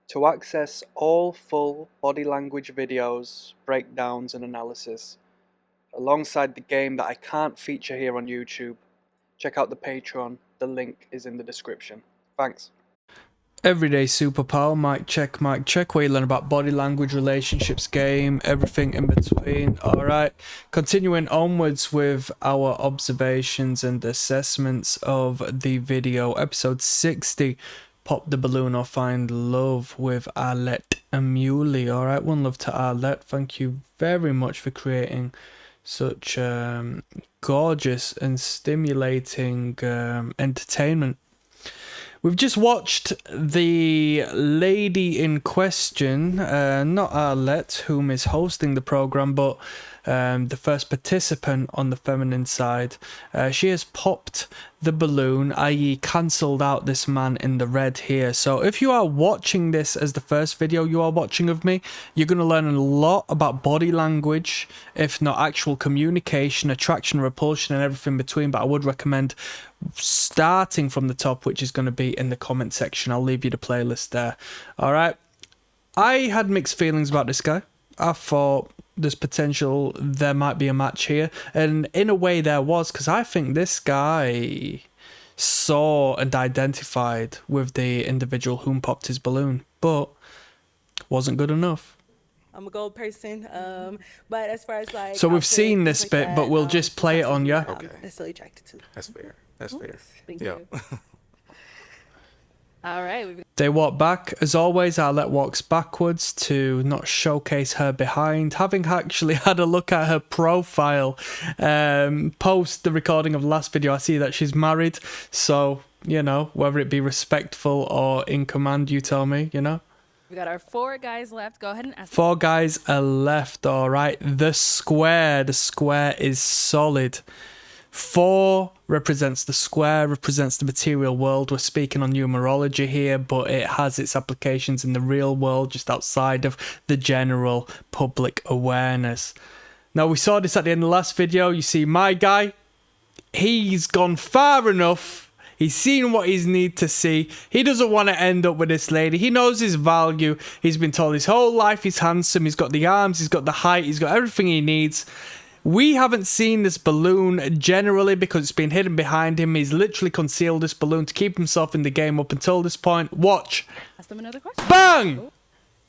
To access all full body language videos, breakdowns and analysis, alongside the game that I can't feature here on YouTube, check out the Patreon. The link is in the description. Thanks. Everyday superpower, mic check, where you learn about body language, relationships, game, everything in between. Alright, continuing onwards with our observations and assessments of the video, episode 60, Pop the Balloon or Find Love with Arlette and Muley. Alright, one love to Arlette, thank you very much for creating such gorgeous and stimulating entertainment. We've just watched the lady in question, not Arlette, whom is hosting the program, but the first participant on the feminine side. She has popped the balloon, i.e. cancelled out this man in the red here. So if you are watching this as the first video you are watching of me, you're going to learn a lot about body language, if not actual communication, attraction, repulsion, and everything between. But I would recommend starting from the top, which is going to be in the comment section. I'll leave you the playlist there. All right. I had mixed feelings about this guy. I thought there's potential there might be a match here, and in a way there was, because I think this guy saw and identified with the individual whom popped his balloon, but wasn't good enough. I'm a gold person, but as far as like, so we've seen this like bit, that, but we'll just play it on you. Okay. Necessarily attracted to. That's fair. That's fair. Thank Yeah. you. All right. They walk back. As always, Arlette walks backwards to not showcase her behind. Having actually had a look at her profile post the recording of the last video, I see that she's married. So, you know, whether it be respectful or in command, you tell me, you know. We got our 4 guys left. Go ahead and ask. 4 guys are left, all right. The square is solid. 4 represents the square, represents the material world. We're speaking on numerology here, but it has its applications in the real world, just outside of the general public awareness. Now, we saw this at the end of the last video. You see my guy, he's gone far enough. He's seen what he needs to see. He doesn't want to end up with this lady. He knows his value. He's been told his whole life he's handsome. He's got the arms. He's got the height. He's got everything he needs. We haven't seen this balloon generally because it's been hidden behind him. He's literally concealed this balloon to keep himself in the game up until this point. Watch. Ask them another question. Bang!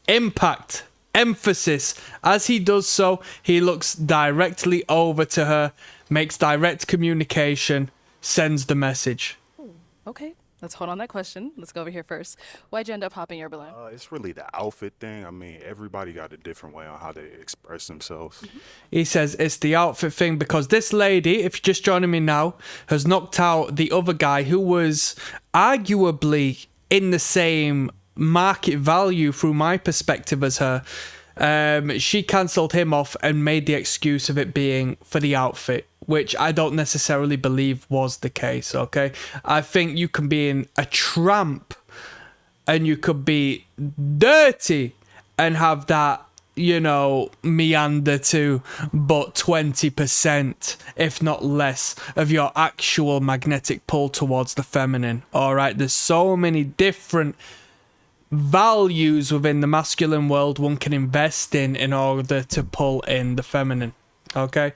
Impact. Emphasis. As he does so, he looks directly over to her, makes direct communication, sends the message. Okay, let's hold on that question. Let's go over here first. Why'd you end up popping your balloon? It's really the outfit thing. I mean, everybody got a different way on how they express themselves. He says it's the outfit thing because this lady, if you're just joining me now, has knocked out the other guy who was arguably in the same market value through my perspective as her. She cancelled him off and made the excuse of it being for the outfit, which I don't necessarily believe was the case, okay? I think you can be in a tramp and you could be dirty and have that, you know, meander to but 20%, if not less, of your actual magnetic pull towards the feminine, all right? There's so many different values within the masculine world one can invest in order to pull in the feminine, okay?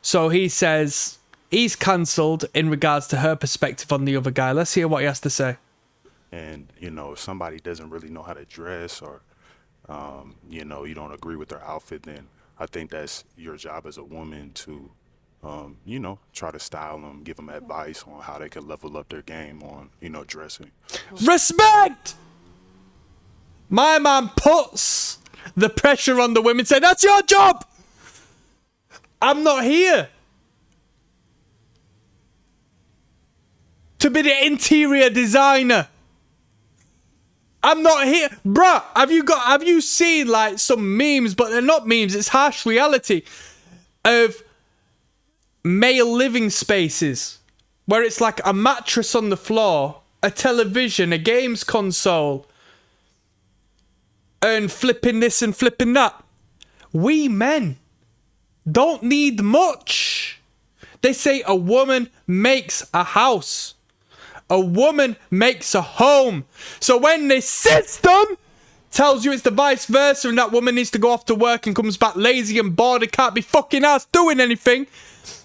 So he says he's cancelled in regards to her perspective on the other guy. Let's hear what he has to say. And, you know, if somebody doesn't really know how to dress or, you know, you don't agree with their outfit, then I think that's your job as a woman to, you know, try to style them, give them advice on how they can level up their game on, you know, dressing. Respect! My man puts the pressure on the women, say, that's your job! I'm not here to be the interior designer. I'm not here. Bruh, have you seen like some memes, but they're not memes, it's harsh reality, of male living spaces where it's like a mattress on the floor, a television, a games console, and flipping this and flipping that. We men don't need much. They say a woman makes a house. A woman makes a home. So when the system tells you it's the vice versa and that woman needs to go off to work and comes back lazy and bored and can't be fucking ass doing anything,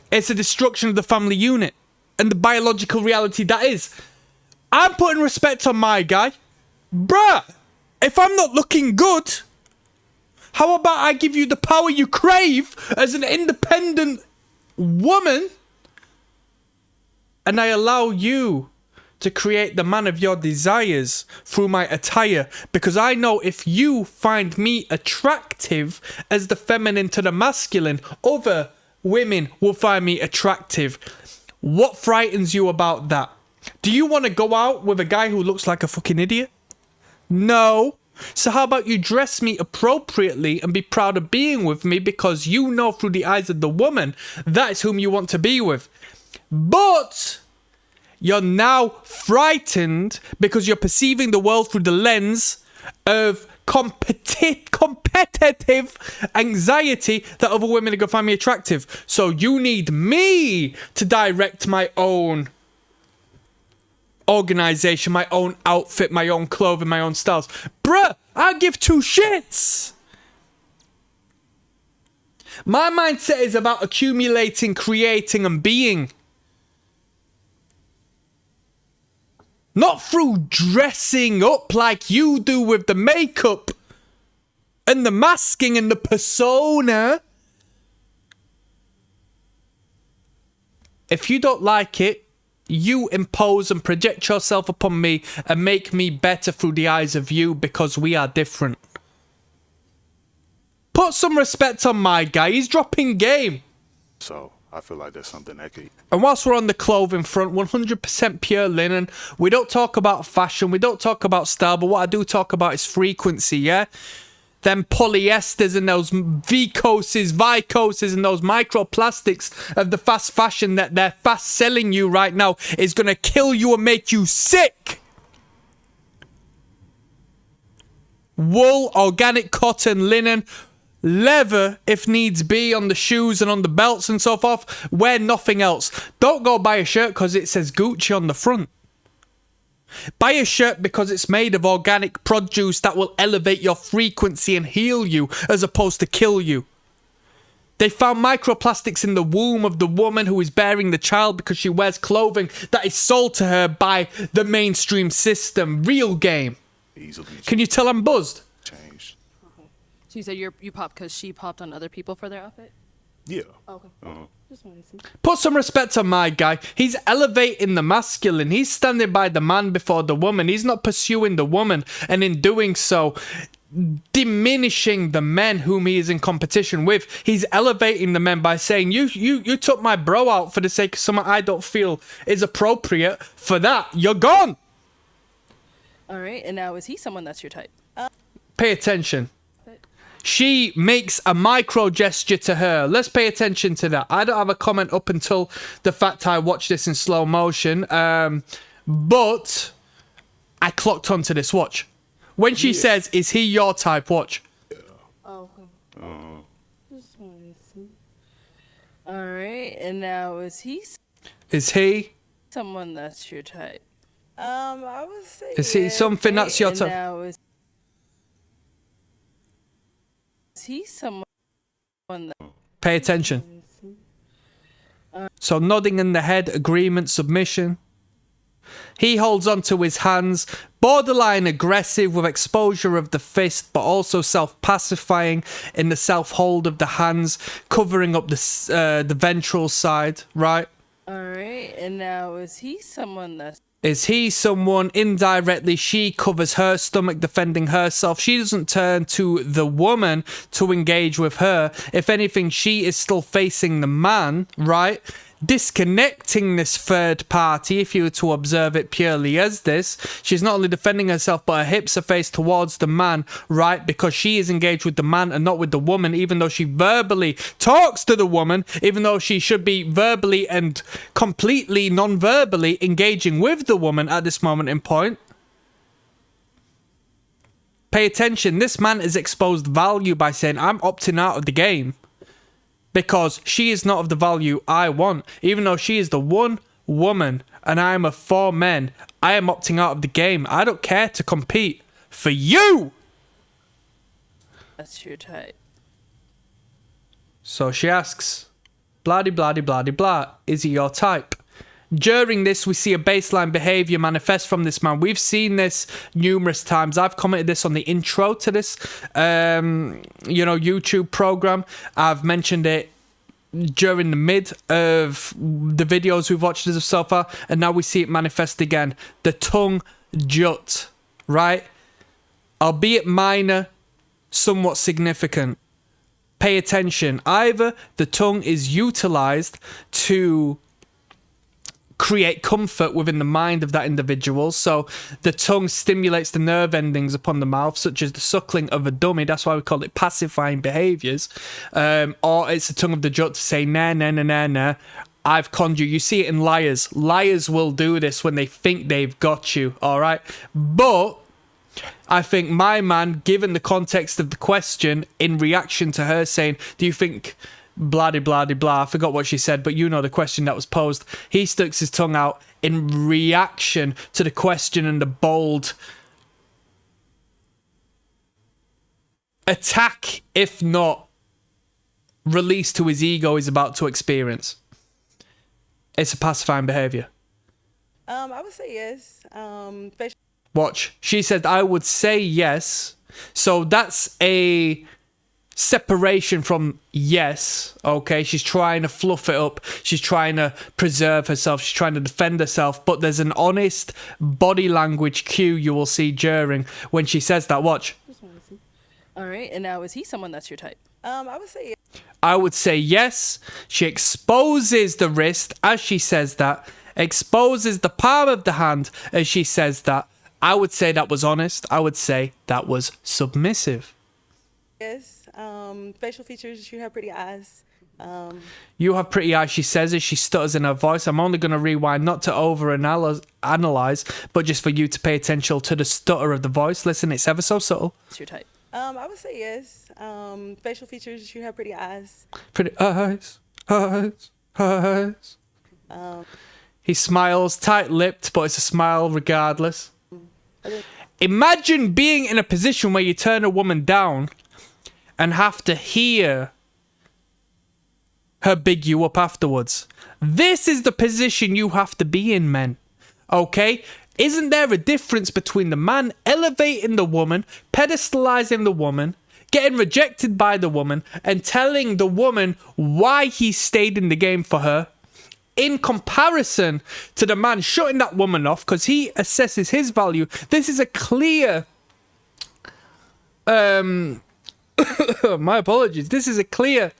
it's a destruction of the family unit and the biological reality that is. I'm putting respect on my guy. Bruh, if I'm not looking good, how about I give you the power you crave as an independent woman and I allow you to create the man of your desires through my attire, because I know if you find me attractive as the feminine to the masculine, other women will find me attractive. What frightens you about that? Do you want to go out with a guy who looks like a fucking idiot? No. So how about you dress me appropriately and be proud of being with me, because you know through the eyes of the woman that is whom you want to be with. But you're now frightened because you're perceiving the world through the lens of competitive anxiety that other women are going to find me attractive. So you need me to direct my own organization, my own outfit, my own clothing, my own styles. Bruh, I give two shits. My mindset is about accumulating, creating, and being. Not through dressing up like you do with the makeup and the masking and the persona. If you don't like it, you impose and project yourself upon me and make me better through the eyes of you, because we are different. Put some respect on my guy. He's dropping game. So I feel like that's something that could. And whilst we're on the clothing front, 100% pure linen. We don't talk about fashion. We don't talk about style. But what I do talk about is frequency, yeah? Them polyesters and those vicoses and those microplastics of the fast fashion that they're fast selling you right now is going to kill you and make you sick. Wool, organic cotton, linen, leather if needs be on the shoes and on the belts and so forth. Wear nothing else. Don't go buy a shirt because it says Gucci on the front. Buy a shirt because it's made of organic produce that will elevate your frequency and heal you as opposed to kill you. They found microplastics in the womb of the woman who is bearing the child because she wears clothing that is sold to her by the mainstream system. Real game. Easily. Can you tell I'm buzzed? Changed. Okay. So you said you popped because she popped on other people for their outfit? Yeah. Okay. Just wanted to see. Put some respect on my guy. He's elevating the masculine. He's standing by the man before the woman. He's not pursuing the woman, and in doing so, diminishing the men whom he is in competition with. He's elevating the men by saying, you took my bro out for the sake of someone I don't feel is appropriate. For that, you're gone. All right. And now, is he someone that's your type? Pay attention. She makes a micro gesture to her. Let's pay attention to that. I don't have a comment up until the fact I watched this in slow motion. But I clocked onto this. Watch. When she says, is he your type? Watch. Oh, okay. Just wanted to see. All right. And now, is he someone that's your type? I would say. Is he something that's your And type? now, is he someone that... Pay attention. So nodding in the head, agreement, submission. He holds onto his hands, borderline aggressive with exposure of the fist, but also self-pacifying in the self-hold of the hands, covering up the ventral side, right? All right. And now, is he someone that's... Is he someone indirectly? She covers her stomach, defending herself. She doesn't turn to the woman to engage with her. If anything, she is still facing the man, right? Disconnecting this third party, if you were to observe it purely as this. She's not only defending herself, but her hips are faced towards the man, right? Because she is engaged with the man and not with the woman, even though she verbally talks to the woman, even though she should be verbally and completely non-verbally engaging with the woman at this moment in point. Pay attention. This man is exposed value by saying, I'm opting out of the game. Because she is not of the value I want. Even though she is the one woman and I am of 4 men, I am opting out of the game. I don't care to compete for you. That's your type. So she asks, blah de blah de blah de blah, is he your type? During this, we see a baseline behavior manifest from this man. We've seen this numerous times. I've commented this on the intro to this, YouTube program. I've mentioned it during the mid of the videos we've watched as of so far, and now we see it manifest again. The tongue jut, right? Albeit minor, somewhat significant. Pay attention. Either the tongue is utilized to create comfort within the mind of that individual. So the tongue stimulates the nerve endings upon the mouth, such as the suckling of a dummy. That's why we call it pacifying behaviors. Or it's the tongue of the jut to say, nah, nah, nah, nah, nah. I've conned you. You see it in liars. Liars will do this when they think they've got you. All right. But I think my man, given the context of the question, in reaction to her saying, do you think blah de blah de blah, I forgot what she said, but you know the question that was posed, he sticks his tongue out in reaction to the question and the bold attack, if not release to his ego, he's about to experience. It's a pacifying behavior. I would say yes. Watch. She said, I would say yes. So that's a separation from yes. Okay, she's trying to fluff it up. She's trying to preserve herself. She's trying to defend herself. But there's an honest body language cue you will see during when she says that. Watch. All right, and now is he someone that's your type? I would say yes. I would say yes. She exposes the wrist as she says that. Exposes the palm of the hand as she says that. I would say that was honest. I would say that was submissive. Yes. Facial features, you have pretty eyes. You have pretty eyes, she says as she stutters in her voice. I'm only going to rewind, not to over-analyze, but just for you to pay attention to the stutter of the voice. Listen, it's ever so subtle. What's your type? I would say yes. Facial features, you have pretty eyes. Pretty eyes, eyes, eyes. He smiles, tight-lipped, but it's a smile regardless. Imagine being in a position where you turn a woman down and have to hear her big you up afterwards. This is the position you have to be in, men. Okay? Isn't there a difference between the man elevating the woman, pedestalizing the woman, getting rejected by the woman, and telling the woman why he stayed in the game for her, in comparison to the man shutting that woman off because he assesses his value? This is a clear my apologies. This is a clear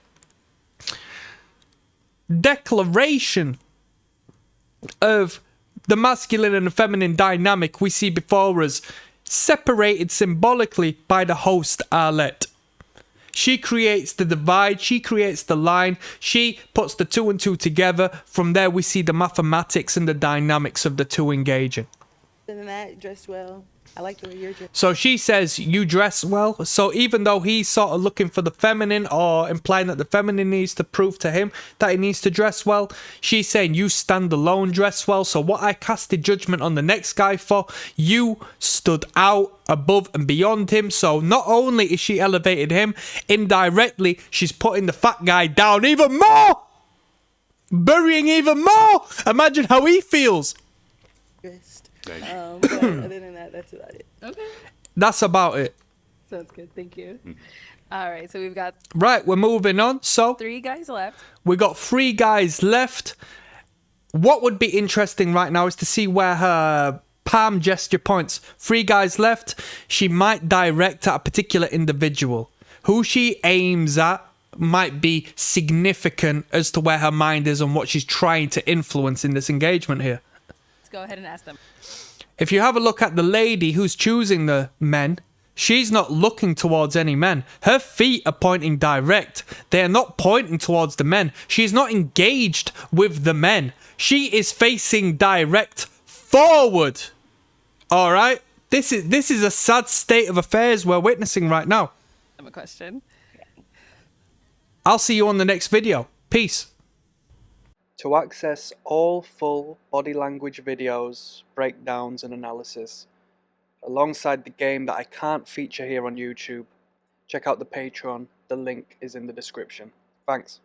declaration of the masculine and the feminine dynamic we see before us, separated symbolically by the host Arlette. She creates the divide, she creates the line, she puts the two and two together. From there we see the mathematics and the dynamics of the two engaging. Other than that, dressed well. I like the way you're dressed. So she says, you dress well. So even though he's sort of looking for the feminine or implying that the feminine needs to prove to him that he needs to dress well, she's saying you stand alone, dress well. So what I casted judgment on the next guy for, you stood out above and beyond him. So not only is she elevated him, indirectly she's putting the fat guy down even more, burying even more. Imagine how he feels. Dressed. Thank you. But other than that, that's about it. Okay. That's about it. Sounds good. Thank you. All right, so we've got Right, we're moving on. So 3 guys left. we got 3 guys left. What would be interesting right now is to see where her palm gesture points. 3 guys left. She might direct at a particular individual. Who she aims at might be significant as to where her mind is and what she's trying to influence in this engagement here. Let's go ahead and ask them. If you have a look at the lady who's choosing the men, she's not looking towards any men. Her feet are pointing direct. They are not pointing towards the men. She's not engaged with the men. She is facing direct forward. All right? This is a sad state of affairs we're witnessing right now. I have a question. I'll see you on the next video. Peace. To access all full body language videos, breakdowns and analysis, alongside the game that I can't feature here on YouTube, check out the Patreon. The link is in the description. Thanks.